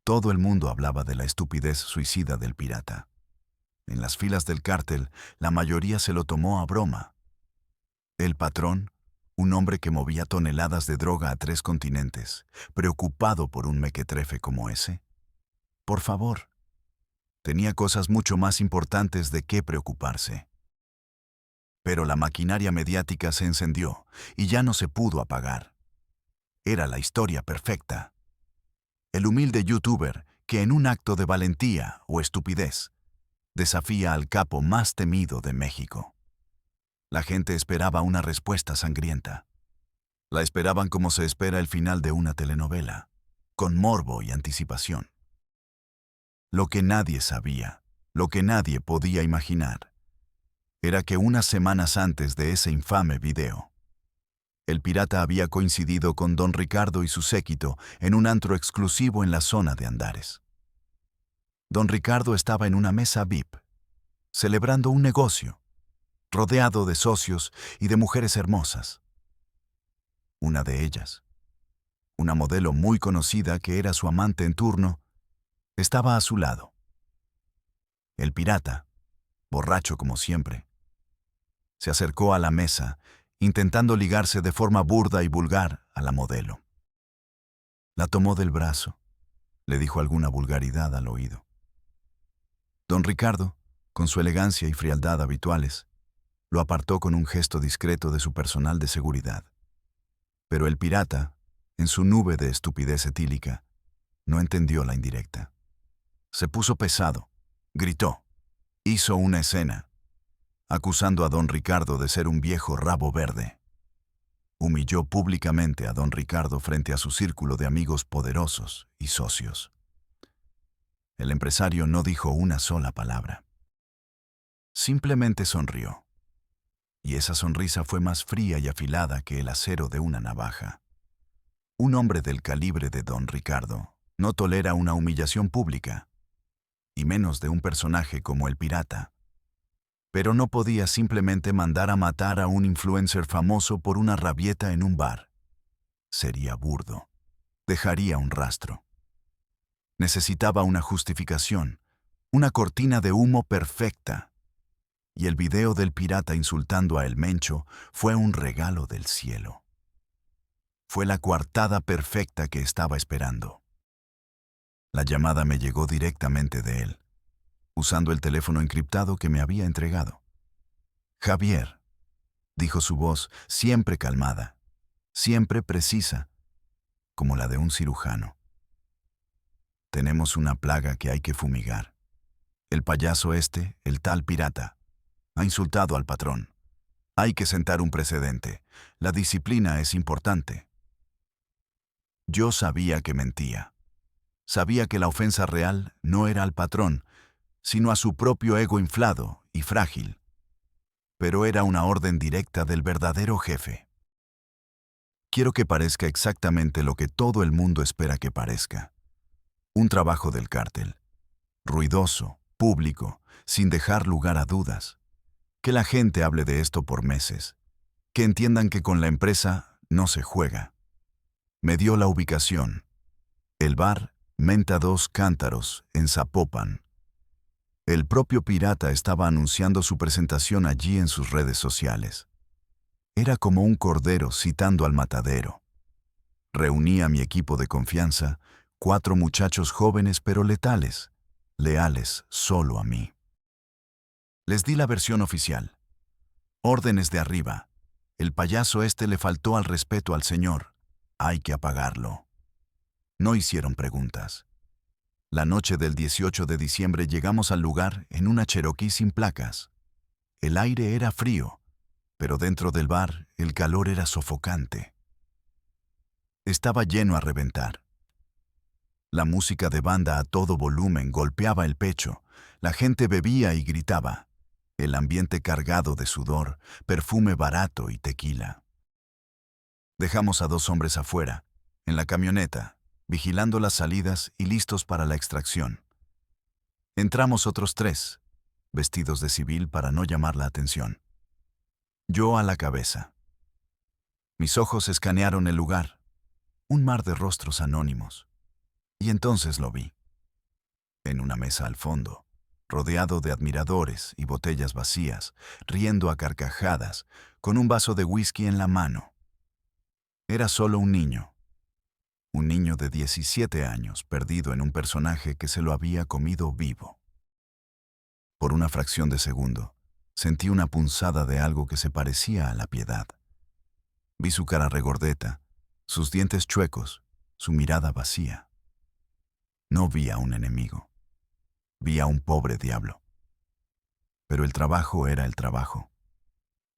Todo el mundo hablaba de la estupidez suicida del pirata. En las filas del cártel, la mayoría se lo tomó a broma. El patrón, un hombre que movía toneladas de droga a 3 continentes, preocupado por un mequetrefe como ese. Por favor, tenía cosas mucho más importantes de qué preocuparse. Pero la maquinaria mediática se encendió y ya no se pudo apagar. Era la historia perfecta. El humilde youtuber que en un acto de valentía o estupidez desafía al capo más temido de México. La gente esperaba una respuesta sangrienta. La esperaban como se espera el final de una telenovela, con morbo y anticipación. Lo que nadie sabía, lo que nadie podía imaginar, era que unas semanas antes de ese infame video, el pirata había coincidido con don Ricardo y su séquito en un antro exclusivo en la zona de Andares. Don Ricardo estaba en una mesa VIP, celebrando un negocio, rodeado de socios y de mujeres hermosas. Una de ellas, una modelo muy conocida que era su amante en turno, estaba a su lado. El pirata, borracho como siempre, se acercó a la mesa, intentando ligarse de forma burda y vulgar a la modelo. La tomó del brazo, le dijo alguna vulgaridad al oído. Don Ricardo, con su elegancia y frialdad habituales, lo apartó con un gesto discreto de su personal de seguridad. Pero el pirata, en su nube de estupidez etílica, no entendió la indirecta. Se puso pesado, gritó, hizo una escena, acusando a don Ricardo de ser un viejo rabo verde. Humilló públicamente a don Ricardo frente a su círculo de amigos poderosos y socios. El empresario no dijo una sola palabra. Simplemente sonrió. Y esa sonrisa fue más fría y afilada que el acero de una navaja. Un hombre del calibre de don Ricardo no tolera una humillación pública, y menos de un personaje como el pirata. Pero no podía simplemente mandar a matar a un influencer famoso por una rabieta en un bar. Sería burdo. Dejaría un rastro. Necesitaba una justificación, una cortina de humo perfecta. Y el video del pirata insultando a El Mencho fue un regalo del cielo. Fue la coartada perfecta que estaba esperando. La llamada me llegó directamente de él, usando el teléfono encriptado que me había entregado. «Javier», dijo su voz, siempre calmada, siempre precisa, como la de un cirujano. «Tenemos una plaga que hay que fumigar. El payaso este, el tal pirata, ha insultado al patrón. Hay que sentar un precedente. La disciplina es importante». Yo sabía que mentía. Sabía que la ofensa real no era al patrón, sino a su propio ego inflado y frágil. Pero era una orden directa del verdadero jefe. Quiero que parezca exactamente lo que todo el mundo espera que parezca. Un trabajo del cártel. Ruidoso, público, sin dejar lugar a dudas. Que la gente hable de esto por meses. Que entiendan que con la empresa no se juega. Me dio la ubicación. El bar Menta Dos Cántaros, en Zapopan. El propio pirata estaba anunciando su presentación allí en sus redes sociales. Era como un cordero citando al matadero. Reuní a mi equipo de confianza, 4 muchachos jóvenes pero letales, leales solo a mí. Les di la versión oficial. Órdenes de arriba. El payaso este le faltó al respeto al señor. Hay que apagarlo. No hicieron preguntas. La noche del 18 de diciembre llegamos al lugar en una Cherokee sin placas. El aire era frío, pero dentro del bar el calor era sofocante. Estaba lleno a reventar. La música de banda a todo volumen golpeaba el pecho, la gente bebía y gritaba, el ambiente cargado de sudor, perfume barato y tequila. Dejamos a 2 hombres afuera, en la camioneta, vigilando las salidas y listos para la extracción. Entramos otros 3, vestidos de civil para no llamar la atención. Yo a la cabeza. Mis ojos escanearon el lugar, un mar de rostros anónimos. Y entonces lo vi. En una mesa al fondo, rodeado de admiradores y botellas vacías, riendo a carcajadas, con un vaso de whisky en la mano. Era solo un niño de 17 años, perdido en un personaje que se lo había comido vivo. Por una fracción de segundo, sentí una punzada de algo que se parecía a la piedad. Vi su cara regordeta, sus dientes chuecos, su mirada vacía. No vi a un enemigo. Vi a un pobre diablo. Pero el trabajo era el trabajo.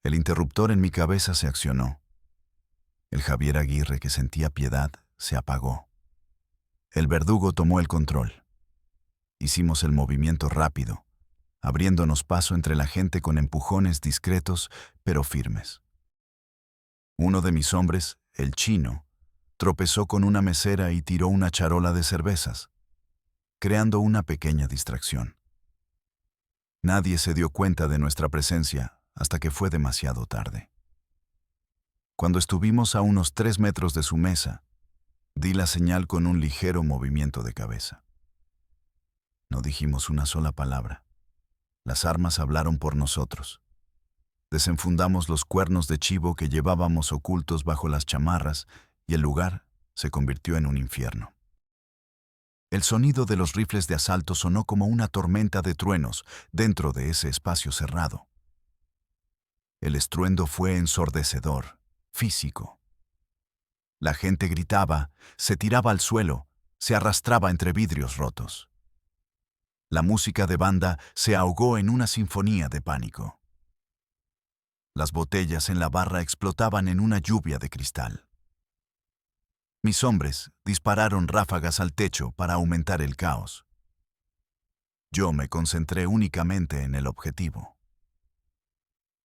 El interruptor en mi cabeza se accionó. El Javier Aguirre que sentía piedad se apagó. El verdugo tomó el control. Hicimos el movimiento rápido, abriéndonos paso entre la gente con empujones discretos pero firmes. Uno de mis hombres, el chino, tropezó con una mesera y tiró una charola de cervezas, creando una pequeña distracción. Nadie se dio cuenta de nuestra presencia hasta que fue demasiado tarde. Cuando estuvimos a unos 3 metros de su mesa, di la señal con un ligero movimiento de cabeza. No dijimos una sola palabra. Las armas hablaron por nosotros. Desenfundamos los cuernos de chivo que llevábamos ocultos bajo las chamarras y el lugar se convirtió en un infierno. El sonido de los rifles de asalto sonó como una tormenta de truenos dentro de ese espacio cerrado. El estruendo fue ensordecedor, físico. La gente gritaba, se tiraba al suelo, se arrastraba entre vidrios rotos. La música de banda se ahogó en una sinfonía de pánico. Las botellas en la barra explotaban en una lluvia de cristal. Mis hombres dispararon ráfagas al techo para aumentar el caos. Yo me concentré únicamente en el objetivo.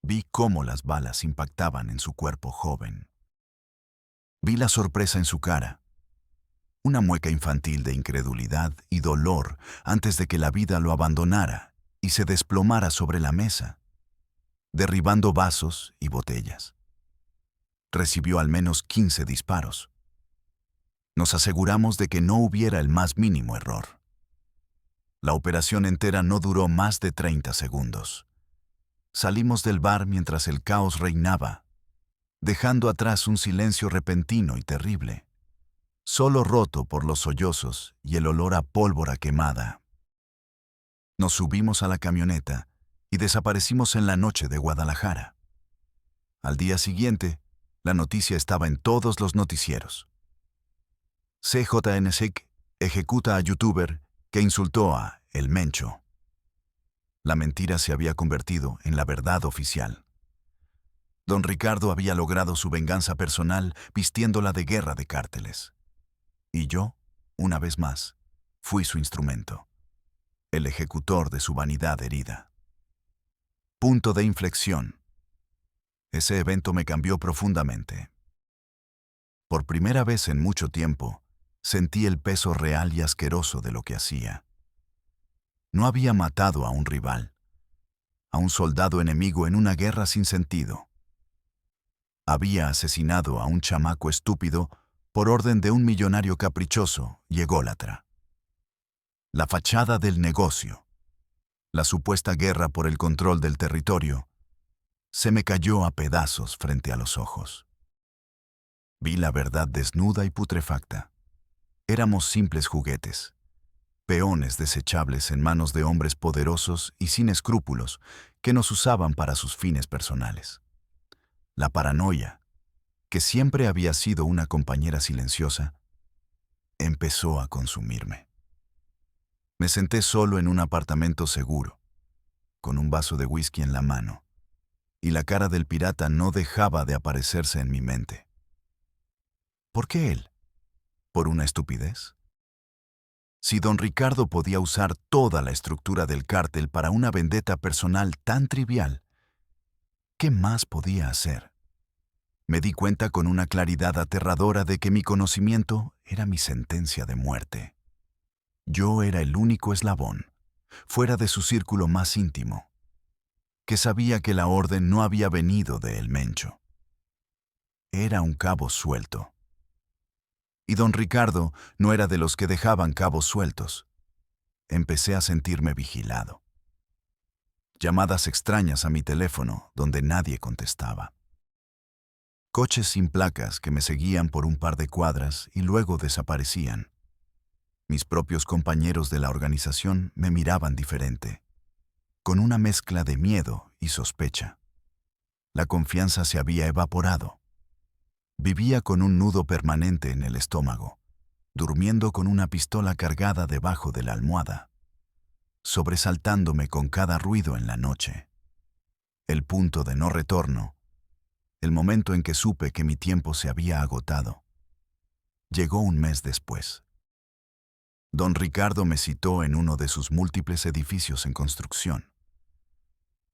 Vi cómo las balas impactaban en su cuerpo joven. Vi la sorpresa en su cara, una mueca infantil de incredulidad y dolor antes de que la vida lo abandonara y se desplomara sobre la mesa, derribando vasos y botellas. Recibió al menos 15 disparos. Nos aseguramos de que no hubiera el más mínimo error. La operación entera no duró más de 30 segundos. Salimos del bar mientras el caos reinaba, dejando atrás un silencio repentino y terrible, solo roto por los sollozos y el olor a pólvora quemada. Nos subimos a la camioneta y desaparecimos en la noche de Guadalajara. Al día siguiente, la noticia estaba en todos los noticieros. CJNSEC ejecuta a youtuber que insultó a El Mencho. La mentira se había convertido en la verdad oficial. Don Ricardo había logrado su venganza personal vistiéndola de guerra de cárteles. Y yo, una vez más, fui su instrumento, el ejecutor de su vanidad herida. Punto de inflexión. Ese evento me cambió profundamente. Por primera vez en mucho tiempo, sentí el peso real y asqueroso de lo que hacía. No había matado a un rival, a un soldado enemigo en una guerra sin sentido. Había asesinado a un chamaco estúpido por orden de un millonario caprichoso y ególatra. La fachada del negocio, la supuesta guerra por el control del territorio, se me cayó a pedazos frente a los ojos. Vi la verdad desnuda y putrefacta. Éramos simples juguetes, peones desechables en manos de hombres poderosos y sin escrúpulos que nos usaban para sus fines personales. La paranoia, que siempre había sido una compañera silenciosa, empezó a consumirme. Me senté solo en un apartamento seguro, con un vaso de whisky en la mano, y la cara del pirata no dejaba de aparecerse en mi mente. ¿Por qué él? ¿Por una estupidez? Si don Ricardo podía usar toda la estructura del cártel para una vendetta personal tan trivial, ¿qué más podía hacer? Me di cuenta con una claridad aterradora de que mi conocimiento era mi sentencia de muerte. Yo era el único eslabón, fuera de su círculo más íntimo, que sabía que la orden no había venido de El Mencho. Era un cabo suelto. Y don Ricardo no era de los que dejaban cabos sueltos. Empecé a sentirme vigilado. Llamadas extrañas a mi teléfono donde nadie contestaba. Coches sin placas que me seguían por un par de cuadras y luego desaparecían. Mis propios compañeros de la organización me miraban diferente, con una mezcla de miedo y sospecha. La confianza se había evaporado. Vivía con un nudo permanente en el estómago, durmiendo con una pistola cargada debajo de la almohada, sobresaltándome con cada ruido en la noche. El punto de no retorno, el momento en que supe que mi tiempo se había agotado, llegó un mes después. Don Ricardo me citó en uno de sus múltiples edificios en construcción.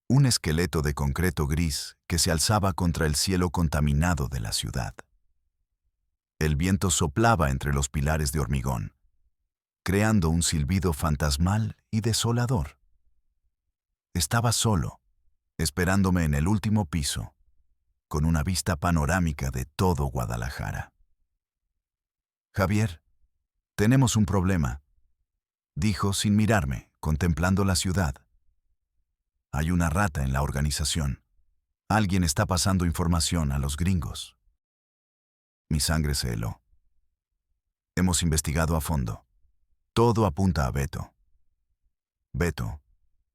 Un esqueleto de concreto gris que se alzaba contra el cielo contaminado de la ciudad. El viento soplaba entre los pilares de hormigón, creando un silbido fantasmal y desolador. Estaba solo, esperándome en el último piso, con una vista panorámica de todo Guadalajara. Javier, tenemos un problema, dijo sin mirarme, contemplando la ciudad. Hay una rata en la organización. Alguien está pasando información a los gringos. Mi sangre se heló. Hemos investigado a fondo. Todo apunta a Beto. Beto,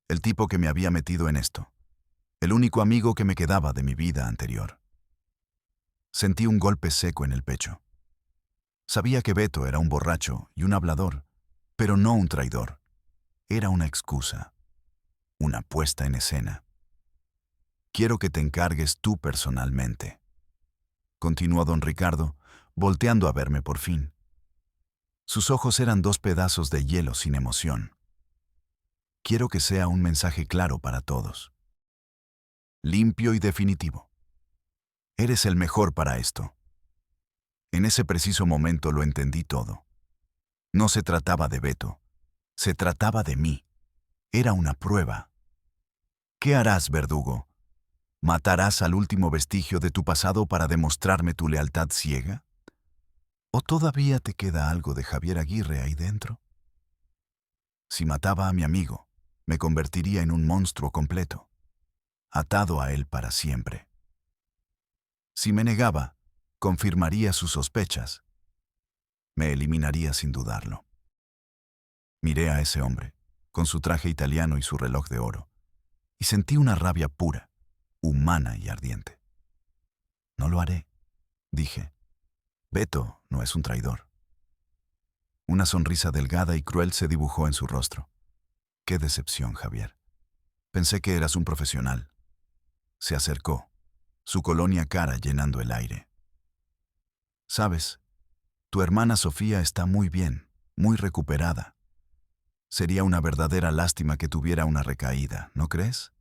el tipo que me había metido en esto. El único amigo que me quedaba de mi vida anterior. Sentí un golpe seco en el pecho. Sabía que Beto era un borracho y un hablador, pero no un traidor. Era una excusa, una puesta en escena. Quiero que te encargues tú personalmente, continuó don Ricardo, volteando a verme por fin. Sus ojos eran dos pedazos de hielo sin emoción. Quiero que sea un mensaje claro para todos. Limpio y definitivo. Eres el mejor para esto. En ese preciso momento lo entendí todo. No se trataba de Beto, se trataba de mí. Era una prueba. ¿Qué harás, verdugo? ¿Matarás al último vestigio de tu pasado para demostrarme tu lealtad ciega? ¿O todavía te queda algo de Javier Aguirre ahí dentro? Si mataba a mi amigo, me convertiría en un monstruo completo, atado a él para siempre. Si me negaba, confirmaría sus sospechas. Me eliminaría sin dudarlo. Miré a ese hombre, con su traje italiano y su reloj de oro, y sentí una rabia pura, humana y ardiente. No lo haré, dije. Beto no es un traidor. Una sonrisa delgada y cruel se dibujó en su rostro. Qué decepción, Javier. Pensé que eras un profesional. Se acercó, su colonia cara llenando el aire. ¿Sabes? Tu hermana Sofía está muy bien, muy recuperada. Sería una verdadera lástima que tuviera una recaída, ¿no crees?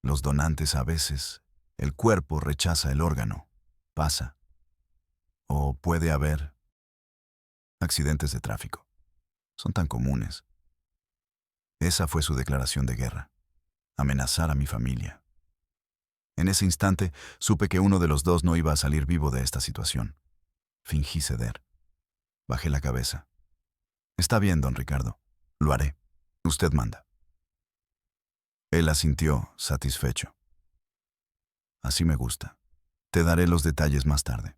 Los donantes a veces, el cuerpo rechaza el órgano. Pasa. O puede haber accidentes de tráfico. Son tan comunes. Esa fue su declaración de guerra. Amenazar a mi familia. En ese instante supe que uno de los dos no iba a salir vivo de esta situación. Fingí ceder. Bajé la cabeza. Está bien, don Ricardo. Lo haré. Usted manda. Él asintió, satisfecho. Así me gusta. Te daré los detalles más tarde.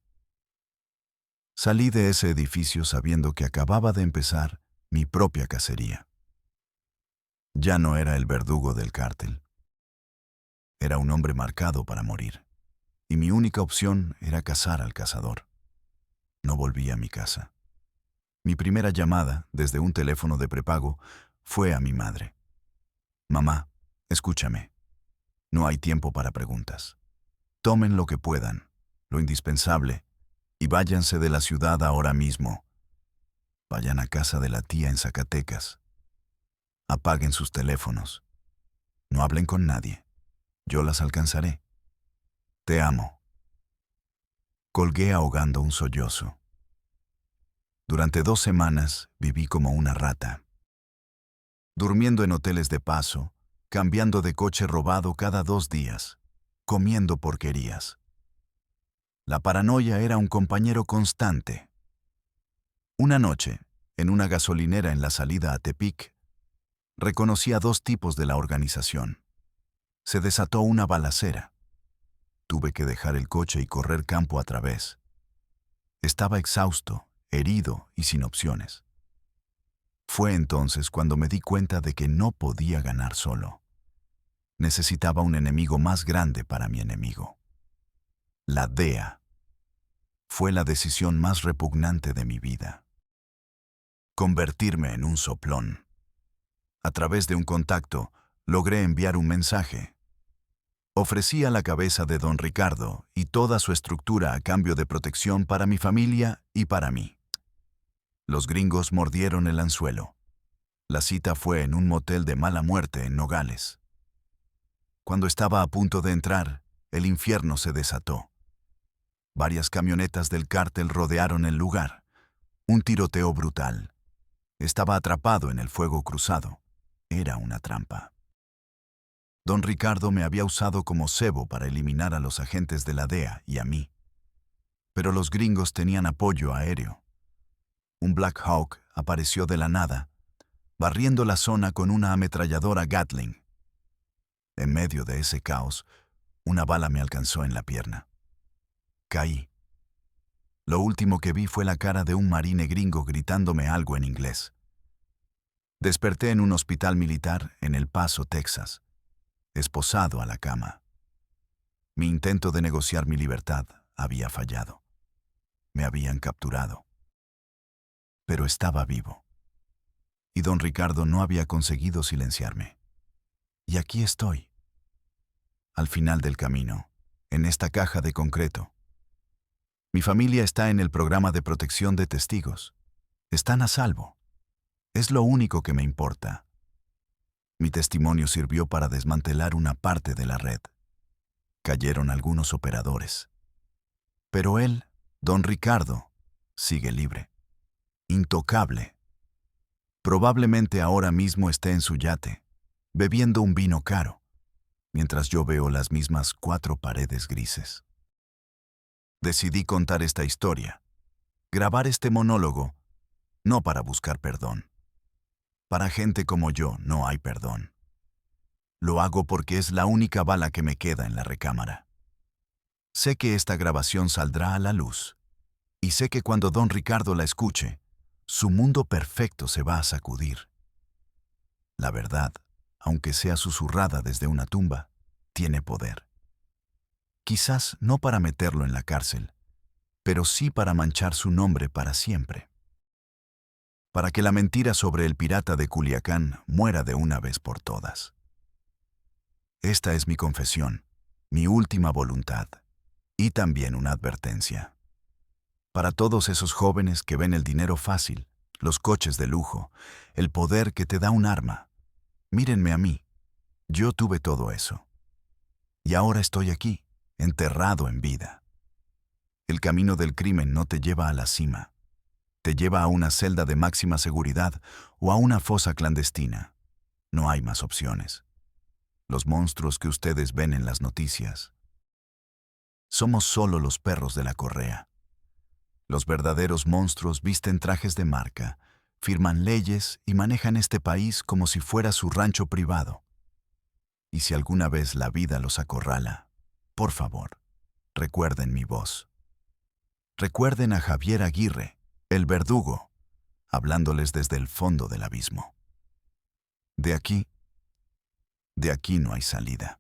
Salí de ese edificio sabiendo que acababa de empezar mi propia cacería. Ya no era el verdugo del cártel. Era un hombre marcado para morir. Y mi única opción era cazar al cazador. No volví a mi casa. Mi primera llamada, desde un teléfono de prepago, fue a mi madre. Mamá, escúchame. No hay tiempo para preguntas. Tomen lo que puedan, lo indispensable, y váyanse de la ciudad ahora mismo. Vayan a casa de la tía en Zacatecas. Apaguen sus teléfonos. No hablen con nadie. Yo las alcanzaré. Te amo. Colgué ahogando un sollozo. Durante 2 semanas viví como una rata. Durmiendo en hoteles de paso, cambiando de coche robado cada 2 días, comiendo porquerías. La paranoia era un compañero constante. Una noche, en una gasolinera en la salida a Tepic, reconocí a 2 tipos de la organización. Se desató una balacera. Tuve que dejar el coche y correr campo a través. Estaba exhausto, herido y sin opciones. Fue entonces cuando me di cuenta de que no podía ganar solo. Necesitaba un enemigo más grande para mi enemigo. La DEA. Fue la decisión más repugnante de mi vida. Convertirme en un soplón. A través de un contacto, logré enviar un mensaje. Ofrecía la cabeza de don Ricardo y toda su estructura a cambio de protección para mi familia y para mí. Los gringos mordieron el anzuelo. La cita fue en un motel de mala muerte en Nogales. Cuando estaba a punto de entrar, el infierno se desató. Varias camionetas del cártel rodearon el lugar. Un tiroteo brutal. Estaba atrapado en el fuego cruzado. Era una trampa. Don Ricardo me había usado como cebo para eliminar a los agentes de la DEA y a mí. Pero los gringos tenían apoyo aéreo. Un Black Hawk apareció de la nada, barriendo la zona con una ametralladora Gatling. En medio de ese caos, una bala me alcanzó en la pierna. Caí. Lo último que vi fue la cara de un marine gringo gritándome algo en inglés. Desperté en un hospital militar en El Paso, Texas, esposado a la cama. Mi intento de negociar mi libertad había fallado. Me habían capturado. Pero estaba vivo. Y don Ricardo no había conseguido silenciarme. Y aquí estoy. Al final del camino, en esta caja de concreto. Mi familia está en el programa de protección de testigos. Están a salvo. Es lo único que me importa. Mi testimonio sirvió para desmantelar una parte de la red. Cayeron algunos operadores. Pero él, don Ricardo, sigue libre. Intocable. Probablemente ahora mismo esté en su yate, bebiendo un vino caro, mientras yo veo las mismas 4 paredes grises. Decidí contar esta historia, grabar este monólogo, no para buscar perdón. Para gente como yo no hay perdón. Lo hago porque es la única bala que me queda en la recámara. Sé que esta grabación saldrá a la luz, y sé que cuando don Ricardo la escuche, su mundo perfecto se va a sacudir. La verdad, aunque sea susurrada desde una tumba, tiene poder. Quizás no para meterlo en la cárcel, pero sí para manchar su nombre para siempre. Para que la mentira sobre el pirata de Culiacán muera de una vez por todas. Esta es mi confesión, mi última voluntad, y también una advertencia. Para todos esos jóvenes que ven el dinero fácil, los coches de lujo, el poder que te da un arma. Mírenme a mí. Yo tuve todo eso. Y ahora estoy aquí, enterrado en vida. El camino del crimen no te lleva a la cima. Te lleva a una celda de máxima seguridad o a una fosa clandestina. No hay más opciones. Los monstruos que ustedes ven en las noticias somos solo los perros de la correa. Los verdaderos monstruos visten trajes de marca, firman leyes y manejan este país como si fuera su rancho privado. Y si alguna vez la vida los acorrala, por favor, recuerden mi voz. Recuerden a Javier Aguirre, el verdugo, hablándoles desde el fondo del abismo. De aquí no hay salida.